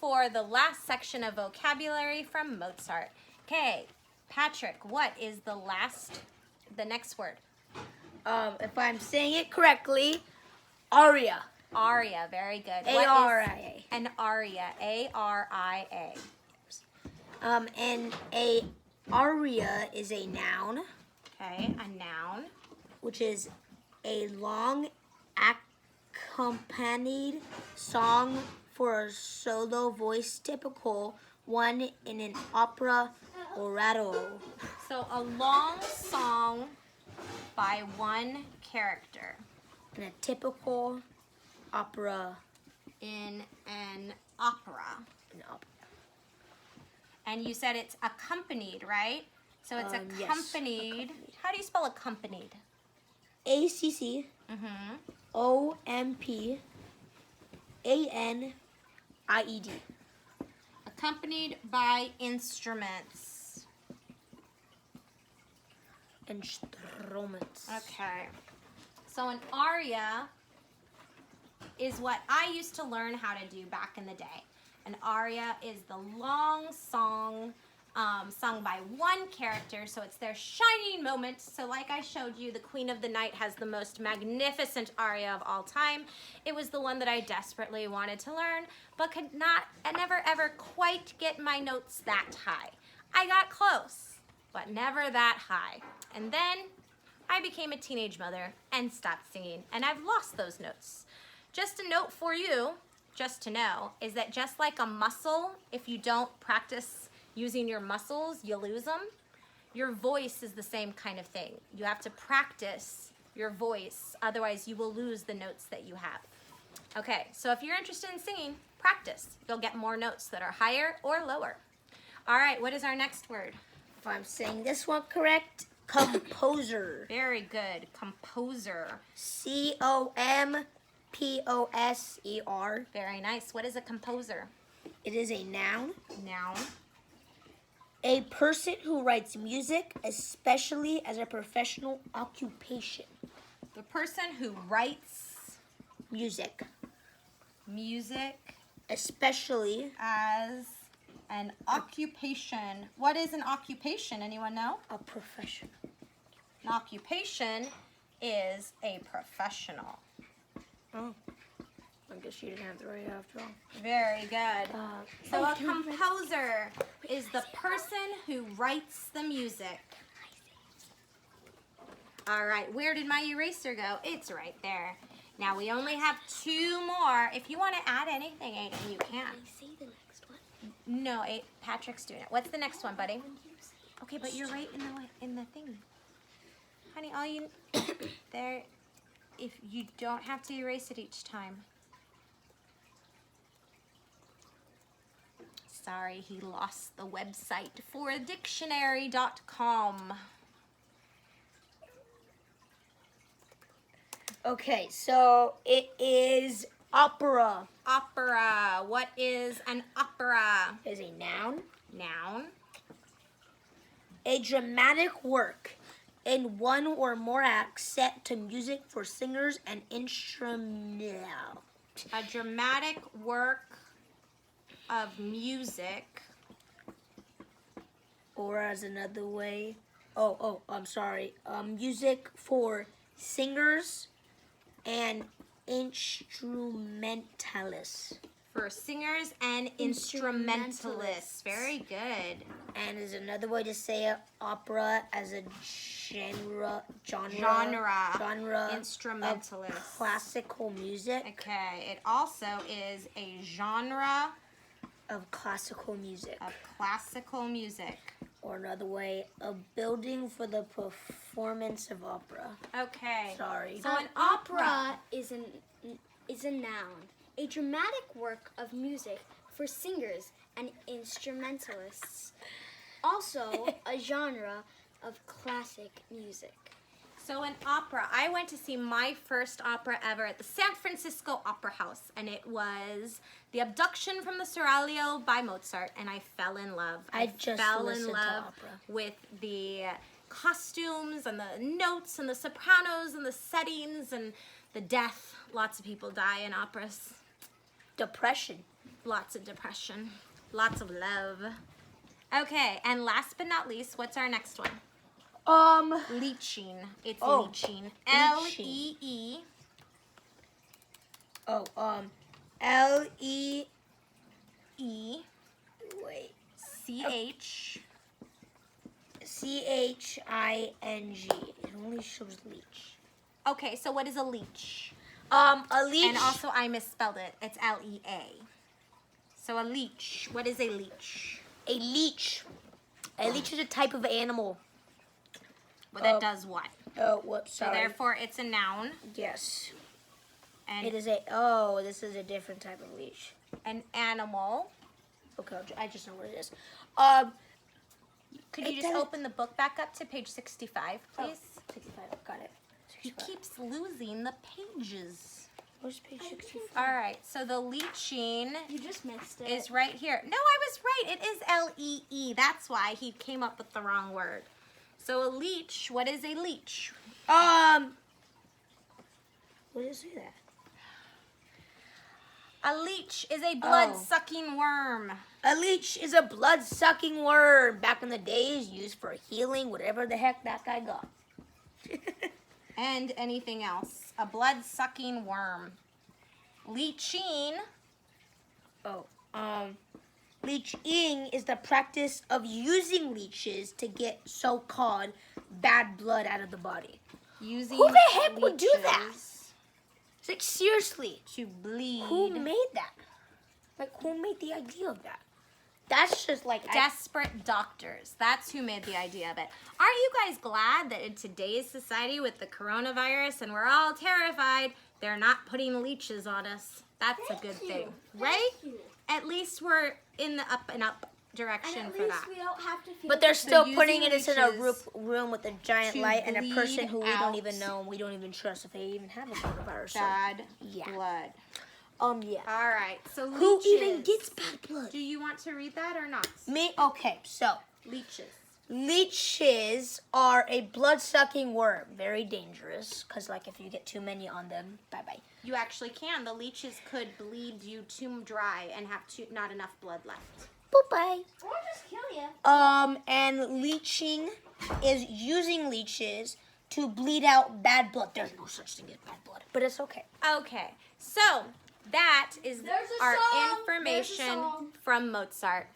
for the last section of vocabulary from Mozart. Okay, Patrick, what is the next word? If I'm saying it correctly, aria. Aria, very good. A-R-I-A. An aria, A-R-I-A. And a aria is a noun. Okay, a noun. Which is a long accompanied song for a solo voice, typical one in an opera orato. So a long song by one character. In a typical opera. In an opera. An opera. And you said it's accompanied, right? So it's accompanied. Yes, accompanied. How do you spell accompanied? A-C-C. O-M-P-A-N-I-E-D. Accompanied by instruments. Instruments. Okay. So an aria is what I used to learn how to do back in the day. An aria is the long song sung by one character, so it's their shining moment. So like I showed you, the Queen of the Night has the most magnificent aria of all time. It was the one that I desperately wanted to learn, but could not, and never ever quite get my notes that high. I got close, but never that high. And then I became a teenage mother and stopped singing, and I've lost those notes. Just a note for you, just to know, is that just like a muscle, if you don't practice using your muscles, you lose them. Your voice is the same kind of thing. You have to practice your voice, otherwise you will lose the notes that you have. Okay, so if you're interested in singing, practice. You'll get more notes that are higher or lower. All right, what is our next word? If I'm saying this one correct, composer. Very good, composer. C-O-M-P-O-S-E-R. Very nice. What is a composer? It is a noun. Noun. A person who writes music, especially as a professional occupation. The person who writes music. Music. Especially as an occupation. What is an occupation? Anyone know? A profession. An occupation is a professional. Oh. I guess you didn't have the right after all. Very good. So a composer is the person who writes the music. All right, where did my eraser go? It's right there. Now we only have two more. If you want to add anything, Aiden, you can. Can I say the next one? No, Patrick's doing it. What's the next one, buddy? Okay, but you're right in the thing. Honey, all you there, if you don't have to erase it each time. Sorry, he lost the website for dictionary.com. Okay, so it is opera. Opera. What is an opera? It is a noun. Noun. A dramatic work in one or more acts set to music for singers and instrumental. A dramatic work of music. Or as another way, I'm sorry. Music for singers and instrumentalists. For singers and instrumentalists. Very good. And is another way to say opera as a genre Instrumentalist. of classical music. Okay, it also is a genre of classical music. Or another way, a building for the performance of opera. Okay. Sorry. So An opera is a noun, a dramatic work of music for singers and instrumentalists. Also, a genre of classic music. So an opera, I went to see my first opera ever at the San Francisco Opera House, and it was The Abduction from the Seraglio by Mozart, and I fell in love. I just fell in listened to love opera. with the costumes and the notes and the sopranos and the settings and the death. Lots of people die in operas. Depression. Lots of depression. Lots of love. Okay, and last but not least, what's our next one? Leeching. It's Oh, leeching. leeching. L-E-E. Oh, L-E... E. Wait. C-H. C-H-I-N-G. It only shows leech. Okay, so what is a leech? A leech... And also I misspelled it. It's L-E-A. So a leech. What is a leech? A leech. A leech is a type of animal. Well, that does what? Oh, whoops, So sorry. therefore it's a noun. Yes. And It is a... Oh, this is a different type of leech. an animal. Okay, I just know what it is. Could It you just doesn't- open the book back up to page 65, please? 65, got it. He 65. keeps losing the pages. Where's page 65? All right, so the leeching You just missed it. is right here. No, I was right. It is L-E-E. That's why he came up with the wrong word. So a leech, what is a leech? What does it say that? A leech is a blood-sucking worm. A leech is a blood-sucking worm. Back in the days, used for healing whatever the heck that guy got. And anything else. A blood-sucking worm. Leeching. Leeching is the practice of using leeches to get so-called bad blood out of the body. Using Who the heck would do that? leeches It's like, seriously, to bleed. who made that? Like, who made the idea of that? That's just like... Desperate doctors. That's who made the idea of it. Aren't you guys glad that in today's society with the coronavirus and we're all terrified, they're not putting leeches on us? That's a good thing, right? At least we're in the up and up direction at for least that. we don't have to feel But they're still using putting us in a leeches room with a giant to light and a person bleed who we out don't even know and we don't even trust if they even have a coronavirus. Bad Yeah. blood. Yeah. All right, so leeches. Who even gets bad blood? Do you want to read that or not? Me? Okay, so Leeches. leeches are a blood-sucking worm. Very dangerous, because like if you get too many on them, bye-bye. You actually can. The leeches could bleed you too dry and have not enough blood left. Bye-bye. Or just kill you. And leeching is using leeches to bleed out bad blood. There's no such thing as bad blood, but it's okay. Okay, so that is There's a our song. There's a information song. from Mozart.